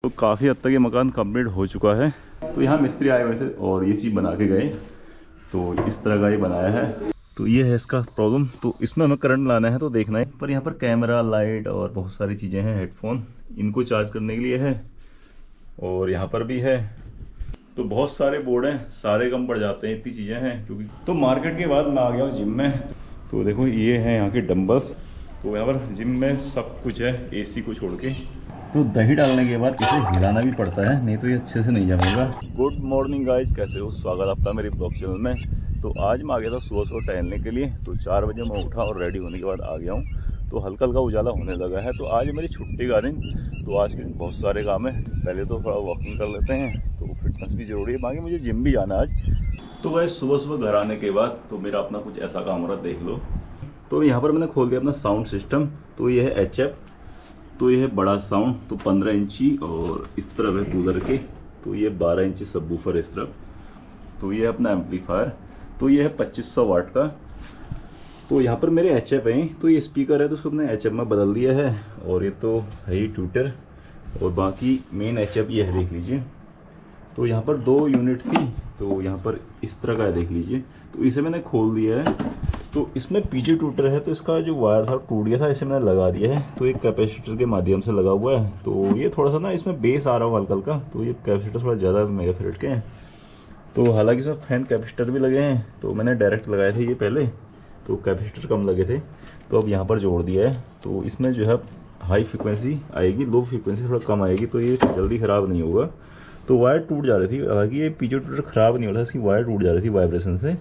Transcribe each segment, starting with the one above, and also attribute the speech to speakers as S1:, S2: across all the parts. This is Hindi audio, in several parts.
S1: तो काफ़ी हद तक ये मकान कंप्लीट हो चुका है। तो यहाँ मिस्त्री आए हुए थे और ये चीज़ बना के गए, तो इस तरह का ये बनाया है। तो ये है इसका प्रॉब्लम। तो इसमें हमें करंट लाना है तो देखना है। पर यहाँ पर कैमरा, लाइट और बहुत सारी चीज़ें हैं, हेडफोन, इनको चार्ज करने के लिए है, और यहाँ पर भी है। तो बहुत सारे बोर्ड हैं, सारे कम पड़ जाते हैं, इतनी चीज़ें हैं क्योंकि। तो मार्केट के बाद मैं आ गया हूँ जिम में। तो देखो ये है यहाँ के डंबल्स। तो यहाँ पर जिम में सब कुछ है, एसी को छोड़ के। तो दही डालने के बाद इसे हिलाना भी पड़ता है, नहीं तो ये अच्छे से नहीं जमेगा। गुड मॉर्निंग गाइज, कैसे हो? स्वागत आपका मेरे ब्लॉग चैनल में। तो आज मैं आ गया था सुबह सुबह टहलने के लिए। तो 4 बजे मैं उठा और रेडी होने के बाद आ गया हूँ। तो हल्का हल्का उजाला होने लगा है। तो आज मेरी छुट्टी का दिन। तो आज के दिन बहुत सारे काम है। पहले तो थोड़ा वॉकिंग कर लेते हैं, तो फिटनेस भी ज़रूरी है। बाकी मुझे जिम भी जाना है आज। तो गाइज सुबह सुबह घर आने के बाद तो मेरा अपना कुछ ऐसा काम हो रहा है, देख लो। तो यहाँ पर मैंने खोल दिया अपना साउंड सिस्टम। तो ये है HF। तो ये है बड़ा साउंड, तो 15 इंची, और इस तरफ है कूलर के। तो ये 12 इंची सबवूफर इस तरफ। तो ये है अपना एम्पलीफायर। तो ये है 2500 वाट का। तो यहाँ पर मेरे HF हैं। तो ये स्पीकर है तो उसको अपने HF में बदल दिया है। और ये तो है ही ट्विटर, और बाकी मेन HF ये है, देख लीजिए। तो यहाँ पर 2 यूनिट थी, तो यहाँ पर इस तरह का है, देख लीजिए। तो इसे मैंने खोल दिया है। तो इसमें पीछे ट्विटर है, तो इसका जो वायर था टूट गया था, इसे मैंने लगा दिया है। तो एक कैपेसिटर के माध्यम से लगा हुआ है। तो ये थोड़ा सा ना इसमें बेस आ रहा हो हल्का हल्का। तो ये कैपेसिटर थोड़ा ज़्यादा मेगाफैरेड के हैं। तो हालांकि इसमें फैन कैपेसिटर भी लगे हैं। तो मैंने डायरेक्ट लगाए थे ये पहले, तो कैपेसिटर कम लगे थे, तो अब यहाँ पर जोड़ दिया है। तो इसमें जो है हाई फ्रिक्वेंसी आएगी, लो फ्रिक्वेंसी थोड़ा कम आएगी, तो ये जल्दी ख़राब नहीं होगा। तो वायर टूट जा रही थी, हालांकि ये पीछे ट्विटर ख़राब नहीं हो रहा था, इसकी वायर टूट जा रही थी वाइब्रेशन से।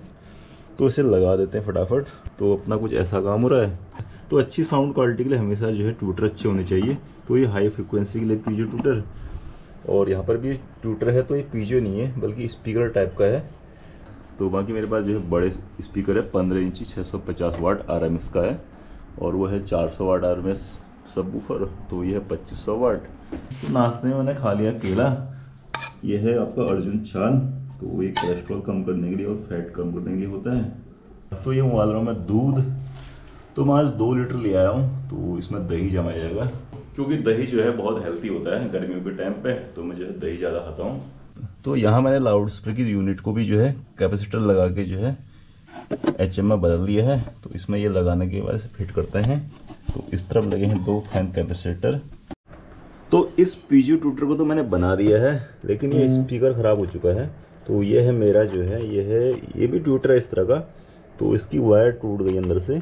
S1: तो इसे लगा देते हैं फटाफट। तो अपना कुछ ऐसा काम हो रहा है। तो अच्छी साउंड क्वालिटी के लिए हमेशा जो है ट्विटर अच्छे होने चाहिए। तो ये हाई फ्रिक्वेंसी के लिए पीजो ट्विटर, और यहाँ पर भी ट्विटर है। तो ये पीजो नहीं है बल्कि स्पीकर टाइप का है। तो बाकी मेरे पास जो है बड़े स्पीकर है, 15 इंची 650 वाट RMS का है, और वो है 400 वाट RMS सबवूफर। तो ये है 2500 वाट। तो नाश्ते में मैंने खा लिया केला। ये है आपका अर्जुन छान। तो ये कोलेस्ट्रॉल कम करने के लिए और फैट कम करने के लिए होता है। तो ये उबाल रहा हूँ मैं दूध। तो मैं आज 2 लीटर ले आया हूँ। तो इसमें दही जमाया जाएगा, क्योंकि दही जो है बहुत हेल्थी होता है गर्मियों के टाइम पे। तो मैं जो है दही ज़्यादा खाता हूँ। तो यहाँ मैंने लाउड स्पीकर की यूनिट को भी जो है कैपेसिटर लगा के जो है HM में बदल दिया है। तो इसमें ये लगाने के बाद इसे फिट करते हैं। तो इस तरफ लगे हैं 2 फैन कैपेसिटर। तो इस पीजो ट्विटर को तो मैंने बना दिया है, लेकिन ये स्पीकर ख़राब हो चुका है। तो ये है मेरा जो है, ये भी ट्विटर है इस तरह का। तो इसकी वायर टूट गई अंदर से।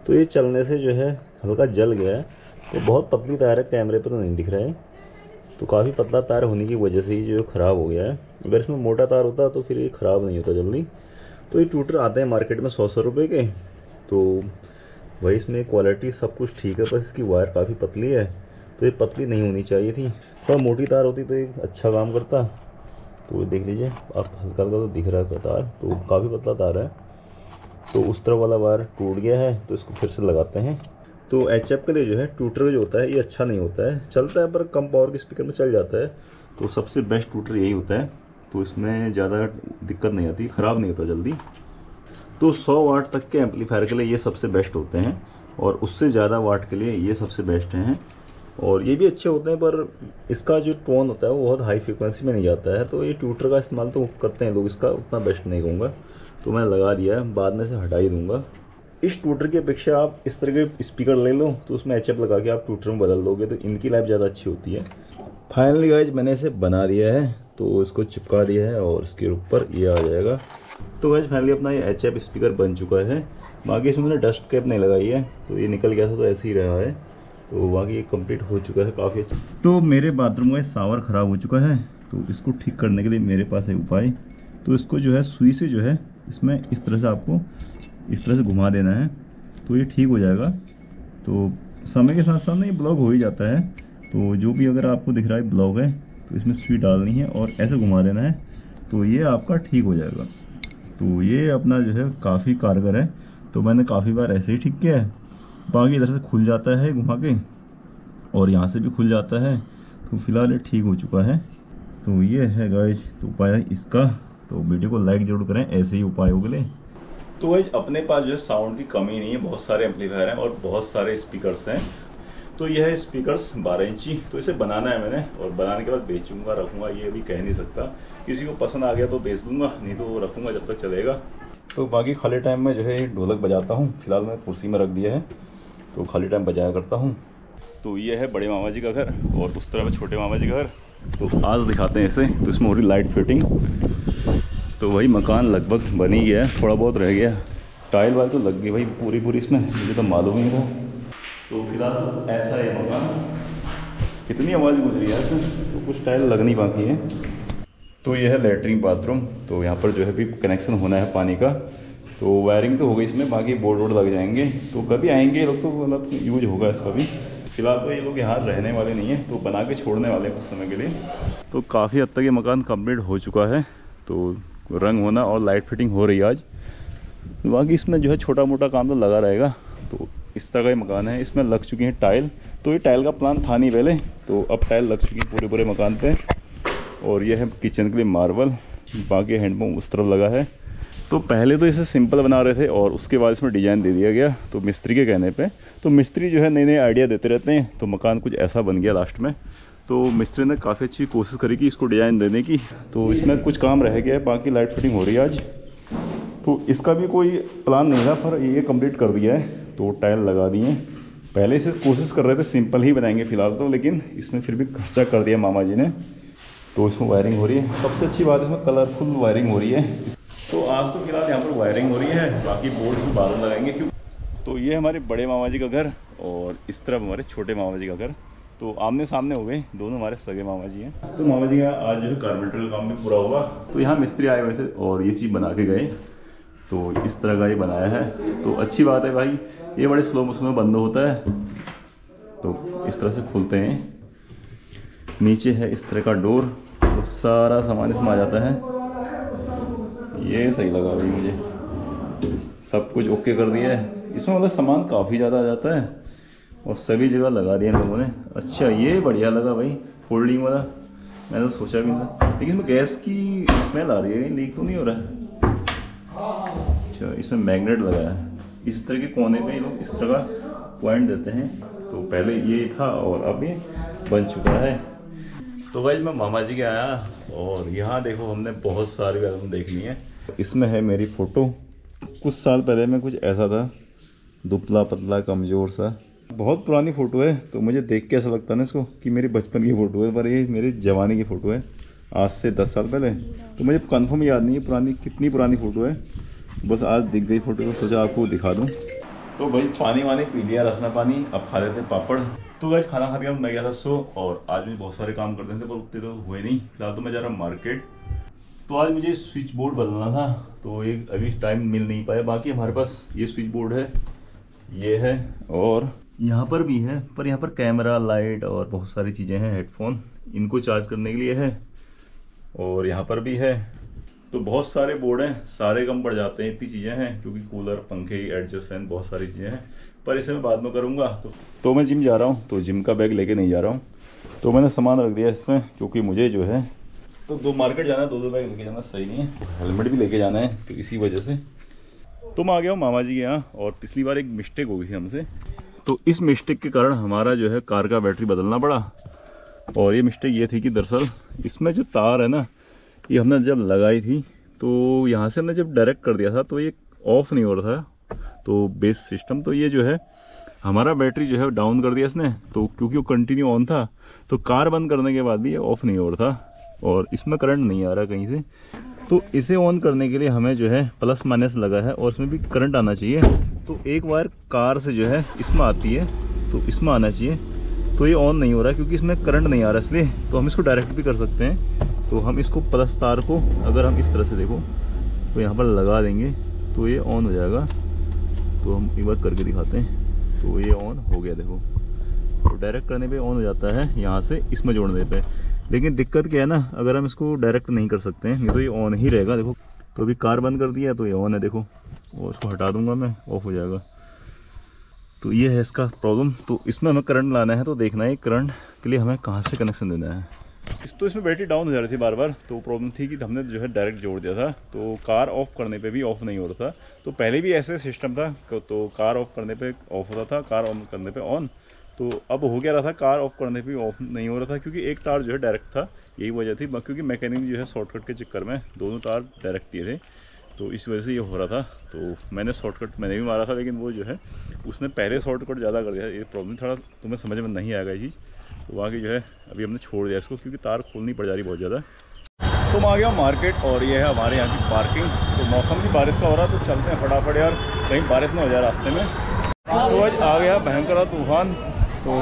S1: तो ये चलने से जो है हल्का जल गया है। तो बहुत पतली तार है, कैमरे पर तो नहीं दिख रहा है। तो काफ़ी पतला तार होने की वजह से ही जो ख़राब हो गया है। अगर इसमें मोटा तार होता तो फिर ये ख़राब नहीं होता जल्दी। तो ये ट्विटर आते हैं मार्केट में 100 रुपये के। तो वही इसमें क्वालिटी सब कुछ ठीक है, बस इसकी वायर काफ़ी पतली है। तो ये पतली नहीं होनी चाहिए थी, थोड़ा मोटी तार होती तो ये अच्छा काम करता। तो देख लीजिए आप, हल्का हल्का तो दिख रहा है तार, तो काफ़ी पतला तार है। तो उस तरफ वाला वायर टूट गया है, तो इसको फिर से लगाते हैं। तो HF के लिए जो है ट्विटर जो होता है ये अच्छा नहीं होता है, चलता है पर कम पावर के स्पीकर में चल जाता है। तो सबसे बेस्ट ट्विटर यही होता है। तो इसमें ज़्यादा दिक्कत नहीं आती, ख़राब नहीं होता जल्दी। तो 100 वाट तक के एम्पलीफायर के लिए ये सबसे बेस्ट होते हैं, और उससे ज़्यादा वाट के लिए ये सबसे बेस्ट हैं। और ये भी अच्छे होते हैं, पर इसका जो टोन होता है वो बहुत हाई फ्रिक्वेंसी में नहीं जाता है। तो ये ट्विटर का इस्तेमाल तो करते हैं लोग, इसका उतना बेस्ट नहीं कहूँगा। तो मैं लगा दिया है, बाद में से हटा ही दूँगा। इस ट्विटर की अपेक्षा आप इस तरह के स्पीकर ले लो, तो उसमें HF लगा के आप ट्विटर में बदल दोगे, तो इनकी लाइफ ज़्यादा अच्छी होती है। फाइनली गाइज मैंने इसे बना दिया है। तो इसको चिपका दिया है और इसके ऊपर ये आ जाएगा। तो गाइज फाइनली अपना ये HF स्पीकर बन चुका है। बाकी इसमें मैंने डस्ट कैप नहीं लगाई है, तो ये निकल गया था तो ऐसे ही रहा है। तो बाकी ये कंप्लीट हो चुका है काफ़ी अच्छा। तो मेरे बाथरूम में शावर ख़राब हो चुका है। तो इसको ठीक करने के लिए मेरे पास है उपाय। तो इसको जो है सुई से जो है इसमें इस तरह से आपको इस तरह से घुमा देना है, तो ये ठीक हो जाएगा। तो समय के साथ साथ ना ये ब्लॉक हो ही जाता है। तो जो भी अगर आपको दिख रहा है ब्लॉक है, तो इसमें सुई डालनी है और ऐसे घुमा देना है, तो ये आपका ठीक हो जाएगा। तो ये अपना जो है काफ़ी कारगर है। तो मैंने काफ़ी बार ऐसे ही ठीक किया है। बाकी इधर से खुल जाता है घुमा के, और यहाँ से भी खुल जाता है। तो फिलहाल ये ठीक हो चुका है। तो ये है गाइज तो उपाय इसका। तो वीडियो को लाइक जरूर करें ऐसे ही उपायों के लिए। तो गाइज अपने पास जो है साउंड की कमी नहीं है, बहुत सारे एम्पलीफायर हैं और बहुत सारे स्पीकर्स हैं। तो यह है स्पीकर्स 12 इंची। तो इसे बनाना है मैंने, और बनाने के बाद बेचूंगा, रखूंगा, ये अभी कह नहीं सकता। किसी को पसंद आ गया तो बेच दूंगा, नहीं तो रखूंगा जब तक चलेगा। तो बाकी खाली टाइम में जो है ढोलक बजाता हूँ। फिलहाल मैं कुर्सी में रख दिया है, तो खाली टाइम बजाया करता हूँ। तो ये है बड़े मामा जी का घर, और उस तरफ छोटे मामा जी का घर। तो आज दिखाते हैं इसे। तो इसमें हो रही लाइट फिटिंग। तो वही मकान लगभग बन ही गया है, थोड़ा बहुत रह गया। टाइल वाइल तो लग गई भाई पूरी इसमें, मुझे तो मालूम ही था। तो फिलहाल तो ऐसा है मकान। कितनी आवाज़ गूंज रही है इसमें, तो कुछ टाइल लगनी बाकी है। तो यह है लेटरिन बाथरूम। तो यहाँ पर जो है भी कनेक्शन होना है पानी का। तो वायरिंग तो हो गई इसमें, बाकी बोर्ड वोर्ड लग जाएंगे। तो कभी आएंगे ये लोग, तो मतलब यूज होगा इसका भी। फिलहाल तो ये लोग यहाँ रहने वाले नहीं हैं, तो बना के छोड़ने वाले हैं कुछ समय के लिए। तो काफ़ी हद तक ये मकान कंप्लीट हो चुका है। तो रंग होना और लाइट फिटिंग हो रही है आज। बाकी इसमें जो है छोटा मोटा काम तो लगा रहेगा। तो इस तरह का ये मकान है। इसमें लग चुकी है टाइल। तो ये टाइल का प्लान था नहीं पहले, तो अब टाइल लग चुकी है पूरे मकान पे। और ये है किचन के लिए मार्बल। बाकी हैंडपम्प उस तरफ लगा है। तो पहले तो इसे सिंपल बना रहे थे, और उसके बाद इसमें डिज़ाइन दे दिया गया। तो मिस्त्री के कहने पे, तो मिस्त्री जो है नए नए आइडिया देते रहते हैं। तो मकान कुछ ऐसा बन गया लास्ट में। तो मिस्त्री ने काफ़ी अच्छी कोशिश करी कि इसको डिज़ाइन देने की। तो इसमें कुछ काम रह गया है, बाकी लाइट फिटिंग हो रही है आज। तो इसका भी कोई प्लान नहीं था, पर ये कंप्लीट कर दिया है। तो टाइल लगा दिए। पहले से कोशिश कर रहे थे सिंपल ही बनाएंगे फ़िलहाल तो, लेकिन इसमें फिर भी खर्चा कर दिया मामा जी ने। तो इसमें वायरिंग हो रही है। सबसे अच्छी बात इसमें कलरफुल वायरिंग हो रही है। तो आज तो फिलहाल यहाँ पर वायरिंग हो रही है, बाकी बोर्ड में बाद में लगाएंगे। क्यों, तो ये हमारे बड़े मामा जी का घर, और इस तरफ हमारे छोटे मामा जी का घर। तो आमने सामने हो गए, दोनों हमारे सगे मामा जी हैं। तो मामा जी का आज जो है कारपेंटर का काम भी पूरा हुआ। तो यहाँ मिस्त्री आए हुए थे और ये चीज़ बना के गए। तो इस तरह का ये बनाया है। तो अच्छी बात है भाई, ये बड़े स्लो मोशन में बंद होता है। तो इस तरह से खुलते हैं। नीचे है इस तरह का डोर, तो सारा सामान इसमें आ जाता है। ये सही लगा भाई मुझे, सब कुछ ओके कर दिया है। इसमें मतलब सामान काफ़ी ज़्यादा आ जाता है, और सभी जगह लगा दिया लोगों ने। अच्छा, ये बढ़िया लगा भाई, फोल्डिंग वाला। मैंने तो सोचा भी नहीं था, लेकिन इसमें गैस की स्मेल आ रही है, लीक तो नहीं हो रहा है। अच्छा, इसमें मैग्नेट लगा है। इस तरह के कोने पे ये लोग इस तरह का पॉइंट देते हैं। तो पहले ये था, और अब ये बन चुका है। तो भाई मैं मामा जी के आया, और यहाँ देखो हमने बहुत सारे एल्बम देख लिए हैं। इसमें है मेरी फ़ोटो। कुछ साल पहले मैं कुछ ऐसा था, दुबला पतला कमज़ोर सा। बहुत पुरानी फ़ोटो है। तो मुझे देख के ऐसा लगता है ना इसको कि मेरी बचपन की फ़ोटो है, पर ये मेरी जवानी की फ़ोटो है, आज से 10 साल पहले। तो मुझे कंफर्म याद नहीं है पुरानी कितनी पुरानी फ़ोटो है। बस आज दिख गई फ़ोटो, तो सोचा आपको दिखा दूँ। तो भाई पानी वानी पी लिया, रसना पानी। अब खा लेते पापड़। तो भाई खाना खा के मैं गया था सो, और आज भी बहुत सारे काम करते थे, पर उतने तो हुए नहीं। फिलहाल तो मैं जा रहा मार्केट। तो आज मुझे स्विच बोर्ड बदलना था, तो एक अभी टाइम मिल नहीं पाया। बाकी हमारे पास ये स्विच बोर्ड है, ये है, और यहाँ पर भी है। पर यहाँ पर कैमरा, लाइट और बहुत सारी चीज़ें हैं। हेडफोन इनको चार्ज करने के लिए है, और यहाँ पर भी है। तो बहुत सारे बोर्ड हैं, सारे कम पड़ जाते हैं, इतनी चीज़ें हैं। क्योंकि कूलर, पंखे, एडजस्ट फैन, बहुत सारी चीज़ें हैं। पर इसे मैं बाद में करूँगा। तो मैं जिम जा रहा हूँ, तो जिम का बैग लेके नहीं जा रहा हूँ। तो मैंने सामान रख दिया इसमें, क्योंकि मुझे जो है तो दो मार्केट जाना है, दो बैग लेके जाना सही नहीं है। हेलमेट भी लेके जाना है, तो इसी वजह से तो मैं आ गया हूँ मामा जी के यहाँ। और पिछली बार एक मिस्टेक हो गई थी हमसे, तो इस मिस्टेक के कारण हमारा जो है कार का बैटरी बदलना पड़ा। और ये मिस्टेक ये थी कि दरअसल इसमें जो तार है ना, ये हमने जब लगाई थी, तो यहाँ से हमने जब डायरेक्ट कर दिया था, तो ये ऑफ़ नहीं हो रहा था। तो बेस सिस्टम, तो ये जो है हमारा बैटरी जो है डाउन कर दिया इसने। तो क्योंकि वो कंटिन्यू ऑन था, तो कार बंद करने के बाद भी ये ऑफ़ नहीं हो रहा था, और इसमें करंट नहीं आ रहा कहीं से। तो इसे ऑन करने के लिए हमें जो है प्लस माइनस लगा है, और इसमें भी करंट आना चाहिए। तो एक वायर कार से जो है इसमें आती है, तो इसमें आना चाहिए। तो ये ऑन नहीं हो रहा है क्योंकि इसमें करंट नहीं आ रहा, इसलिए। तो हम इसको डायरेक्ट भी कर सकते हैं। तो हम इसको प्लस तार को अगर हम इस तरह से देखो, तो यहाँ पर लगा देंगे, तो ये ऑन हो जाएगा। तो हम एक बार करके दिखाते हैं। तो ये ऑन हो गया, देखो। तो डायरेक्ट करने पे ऑन हो जाता है यहाँ से इसमें जोड़ने पे। लेकिन दिक्कत क्या है ना, अगर हम इसको डायरेक्ट नहीं कर सकते हैं, नहीं तो ये ऑन ही रहेगा, देखो। तो अभी कार बंद कर दिया, तो ये ऑन है, देखो। और इसको हटा दूंगा मैं, ऑफ हो जाएगा। तो ये है इसका प्रॉब्लम। तो इसमें हमें करंट लाना है, तो देखना है करंट के लिए हमें कहाँ से कनेक्शन देना है। तो इसमें बैटरी डाउन हो जा रही थी बार बार। तो प्रॉब्लम थी कि हमने जो है डायरेक्ट जोड़ दिया था, तो कार ऑफ करने पे भी ऑफ नहीं हो रहा था। तो पहले भी ऐसे सिस्टम था, तो कार ऑफ करने पे ऑफ होता था, कार ऑन करने पे ऑन। तो अब हो गया रहा था, कार ऑफ करने पे ऑफ नहीं हो रहा था क्योंकि एक तार जो है डायरेक्ट था, यही वजह थी। क्योंकि मैकेनिक जो है शॉर्टकट के चक्कर में दोनों तार डायरेक्ट दिए थे, तो इस वजह से ये हो रहा था। तो मैंने शॉर्टकट मैंने भी मारा था, लेकिन वो जो है उसने पहले शॉर्टकट ज़्यादा कर दिया। ये प्रॉब्लम थोड़ा तुम्हें समझ में नहीं आएगा ये चीज़, तो वहाँ की जो है अभी हमने छोड़ दिया इसको क्योंकि तार खोलनी पड़ जा रही बहुत ज़्यादा। तो मैं आ गया मार्केट और ये है हमारे यहाँ की पार्किंग। तो मौसम भी बारिश का हो रहा है, तो चलते हैं फटाफट यार, कहीं बारिश ना हो जाए रास्ते में। तो आज आ गया भयंकर तूफान, तो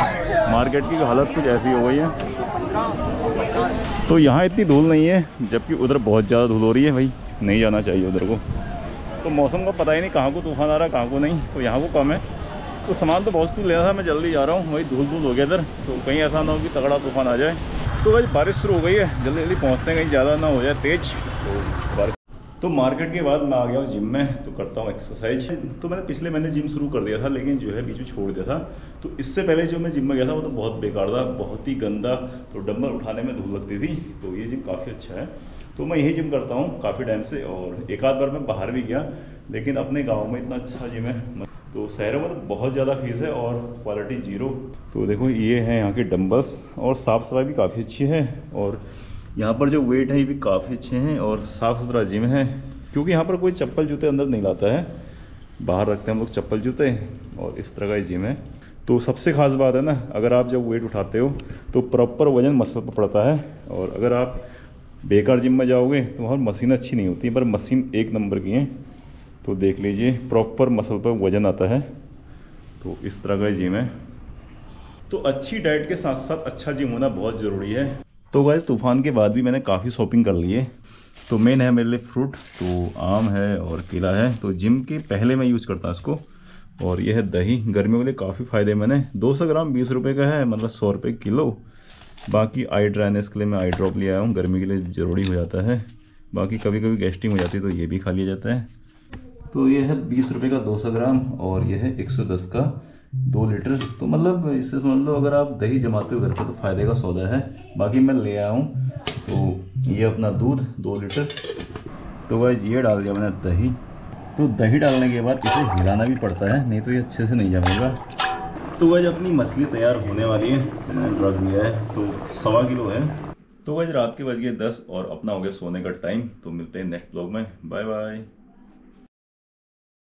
S1: मार्केट की हालत कुछ ऐसी हो गई है। तो यहाँ इतनी धूल नहीं है, जबकि उधर बहुत ज़्यादा धूल हो रही है। भाई नहीं जाना चाहिए उधर को। तो मौसम का पता ही नहीं कहाँ को तूफान आ रहा है कहाँ को नहीं। तो यहाँ को कम है, तो सामान तो बहुत कुछ लेना था, मैं जल्दी जा रहा हूँ। वही धूल हो गया इधर, तो कहीं ऐसा ना हो कि तगड़ा तूफान आ जाए। तो भाई बारिश शुरू हो गई है, जल्दी जल्दी पहुँचते हैं, कहीं ज़्यादा ना हो जाए तेज़। तो बारिश, तो मार्केट के बाद मैं आ गया हूँ जिम में, तो करता हूँ एक्सरसाइज। तो मैंने पिछले महीने जिम शुरू कर दिया था, लेकिन जो है बीच में छोड़ दिया था। तो इससे पहले जो मैं जिम में गया था वो तो बहुत बेकार था, बहुत ही गंदा। तो डंबल उठाने में धूल लगती थी। तो ये जिम काफ़ी अच्छा है, तो मैं यही जिम करता हूँ काफ़ी टाइम से। और एक आध बार मैं बाहर भी गया, लेकिन अपने गाँव में इतना अच्छा जिम है। तो शहरों में तो बहुत ज़्यादा फीस है और क्वालिटी जीरो। तो देखो ये है यहाँ के डंबल्स, और साफ़ सफाई भी काफ़ी अच्छी है। और यहाँ पर जो वेट है ये भी काफ़ी अच्छे हैं, और साफ़ सुथरा जिम है। क्योंकि यहाँ पर कोई चप्पल जूते अंदर नहीं लाता है, बाहर रखते हैं हम लोग चप्पल जूते। और इस तरह का जिम है। तो सबसे ख़ास बात है ना, अगर आप जब वेट उठाते हो तो प्रॉपर वजन मसल पर पड़ता है। और अगर आप बेकार जिम में जाओगे तो वहाँ मशीन अच्छी नहीं होती, पर मशीन एक नंबर की है। तो देख लीजिए प्रॉपर मसल पर वजन आता है। तो इस तरह का जिम है। तो अच्छी डाइट के साथ साथ अच्छा जिम होना बहुत ज़रूरी है। तो गाइस तूफ़ान के बाद भी मैंने काफ़ी शॉपिंग कर ली है। तो मेन है मेरे लिए फ्रूट, तो आम है और केला है। तो जिम के पहले मैं यूज़ करता हूँ इसको। और यह है दही, गर्मियों के लिए काफ़ी फ़ायदे मैंने 200 ग्राम 20 रुपये का है, मतलब 100 रुपये किलो। बाकी आई ड्राइनेस के लिए मैं आई ड्रॉप ले आया हूँ, गर्मी के लिए ज़रूरी हो जाता है। बाकी कभी कभी गैस्ट्रिक हो जाती है तो ये भी खा लिया जाता है। तो ये है 20 रुपये का 200 ग्राम, और ये है 110 का 2 लीटर। तो मतलब इससे समझ लो अगर आप दही जमाते हो घर पर तो फ़ायदे का सौदा है। बाकी मैं ले आया हूँ। तो ये अपना दूध 2 लीटर। तो गाइस ये डाल दिया मैंने दही। तो दही डालने के बाद इसे हिलाना भी पड़ता है, नहीं तो ये अच्छे से नहीं जमेगा। तो गाइस अपनी मछली तैयार होने वाली है, तो मैंने रख दिया है। तो 1.25 किलो है। तो गाइस रात के बज गए 10 और अपना हो गया सोने का टाइम। तो मिलते हैं नेक्स्ट ब्लॉग में, बाय बाय।